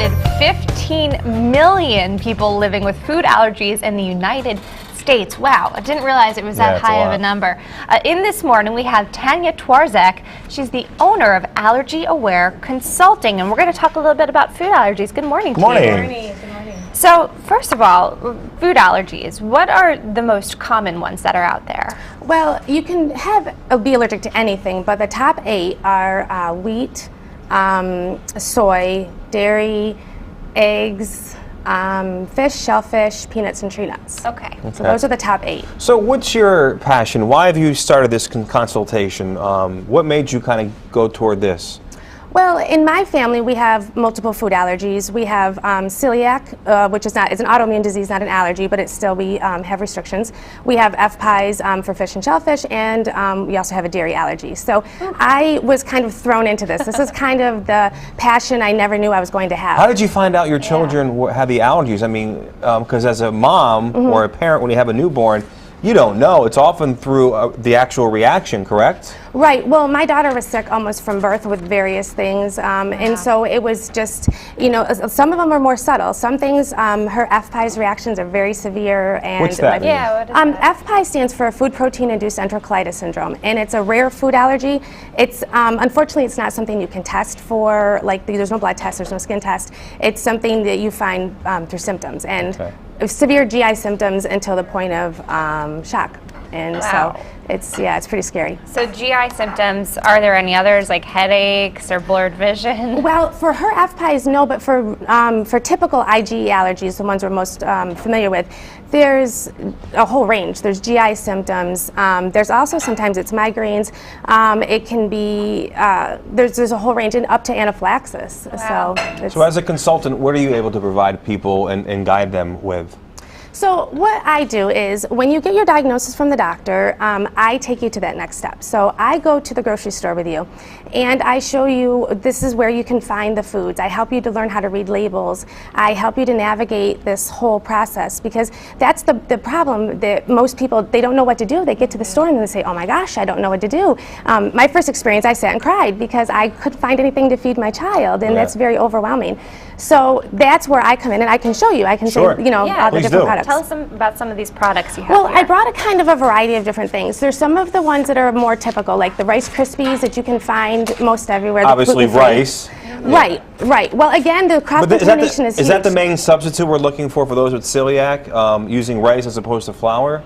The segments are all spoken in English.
estimated 15 million people living with food allergies in the United States. Wow, I didn't realize it was that high of a number. In this morning, we have Tanya Twarzak. She's the owner of Allergy Aware Consulting, and we're going to talk a little bit about food allergies. Good morning to you. Good morning. So, first of all, food allergies. What are the most common ones that are out there? Well, you can be allergic to anything, but the top 8 are wheat, soy, dairy, eggs, fish, shellfish, peanuts, and tree nuts. Okay. So those are the top 8. So what's your passion? Why have you started this consultation? What made you kind of go toward this? Well, in my family, we have multiple food allergies. We have celiac, which is an autoimmune disease, not an allergy, but it's still, we have restrictions. We have FPIES for fish and shellfish, and we also have a dairy allergy. So I was kind of thrown into this. This is kind of the passion I never knew I was going to have. How did you find out your children had the allergies? I mean, because as a mom or a parent, when you have a newborn, you don't know. It's often through the actual reaction, correct? Right. Well, my daughter was sick almost from birth with various things, and so it was just, you know, some of them are more subtle. Some things, her FPIES reactions are very severe. And what's that mean? Yeah, what is that? FPIES stands for food protein-induced enterocolitis syndrome, and it's a rare food allergy. It's unfortunately, it's not something you can test for. Like, there's no blood test, there's no skin test. It's something that you find through symptoms and severe GI symptoms until the point of shock. And so it's pretty scary. So GI symptoms, are there any others like headaches or blurred vision? Well, for her FPIES, no, but for typical IgE allergies, the ones we're most familiar with, there's a whole range. There's GI symptoms. There's also sometimes it's migraines. It can be, there's a whole range, and up to anaphylaxis. Wow. So as a consultant, what are you able to provide people and guide them with? So what I do is, when you get your diagnosis from the doctor, I take you to that next step. So I go to the grocery store with you, and I show you this is where you can find the foods. I help you to learn how to read labels. I help you to navigate this whole process, because that's the problem that most people, they don't know what to do. They get to the store and they say, oh my gosh, I don't know what to do. My first experience, I sat and cried because I couldn't find anything to feed my child, and that's very overwhelming. So that's where I come in, and I can show you. I can say, you know, all the different products. Tell us about some of these products you have. Well, here. I brought a kind of a variety of different things. There's some of the ones that are more typical, like the Rice Krispies that you can find most everywhere. Obviously rice. Right. Well, again, the cross-contamination is huge. Is that the main substitute we're looking for those with celiac, using rice as opposed to flour?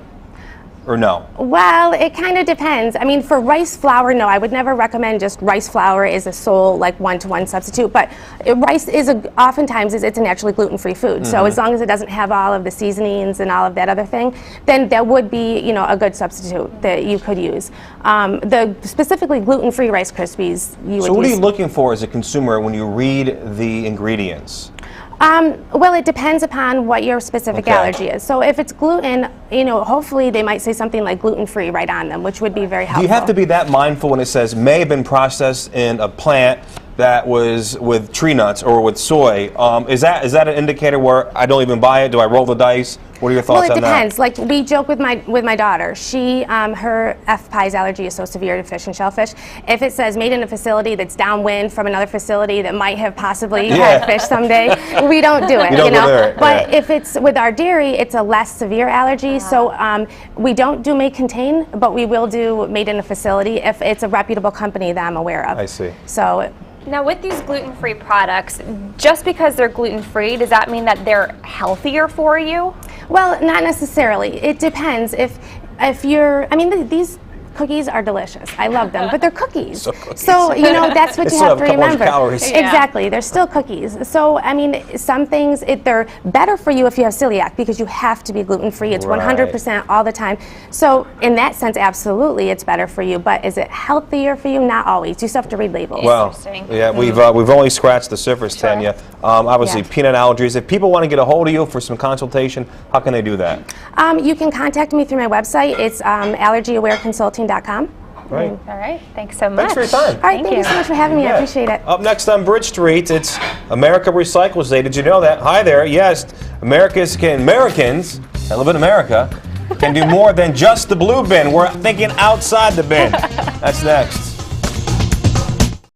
Or no? Well, it kind of depends. I mean, for rice flour, no, I would never recommend just rice flour as a sole, like, one-to-one substitute. But rice is oftentimes it's a naturally gluten-free food. So as long as it doesn't have all of the seasonings and all of that other thing, then that would be, you know, a good substitute that you could use. The specifically gluten-free Rice Krispies, you would use. So what are you looking for as a consumer when you read the ingredients? Well, it depends upon what your specific allergy is. So if it's gluten, you know, hopefully they might say something like gluten-free right on them, which would be very helpful. Do you have to be that mindful when it says may have been processed in a plant that was with tree nuts or with soy? Is that an indicator where I don't even buy it? Do I roll the dice? What are your thoughts on that? Well, it depends. Like, we joke with my daughter. She, her FPIES allergy is so severe to fish and shellfish. If it says made in a facility that's downwind from another facility that might have possibly had fish someday, we don't do it. You don't go there. But if it's with our dairy, it's a less severe allergy. So we don't do made contain, but we will do made in a facility if it's a reputable company that I'm aware of. I see. So. Now, with these gluten-free products, just because they're gluten-free, does that mean that they're healthier for you? Well, not necessarily. It depends. If you're, I mean, these cookies are delicious. I love them, but they're cookies. So you know, that's what you have to remember. Exactly, they're still cookies. So I mean, some things they're better for you if you have celiac, because you have to be gluten-free. It's 100% all the time. So in that sense, absolutely, it's better for you. But is it healthier for you? Not always. You still have to read labels. Well, yeah, we've only scratched the surface, Tanya. Obviously, peanut allergies. If people want to get a hold of you for some consultation, how can they do that? You can contact me through my website. It's allergyawareconsulting.com. Right. All right. Thanks so much. Thanks for your time. All right. Thank you so much for having me. I appreciate it. Up next on Bridge Street, it's America Recycles Day. Did you know that? Hi there. Yes, Americans that live in America can do more than just the blue bin. We're thinking outside the bin. That's next.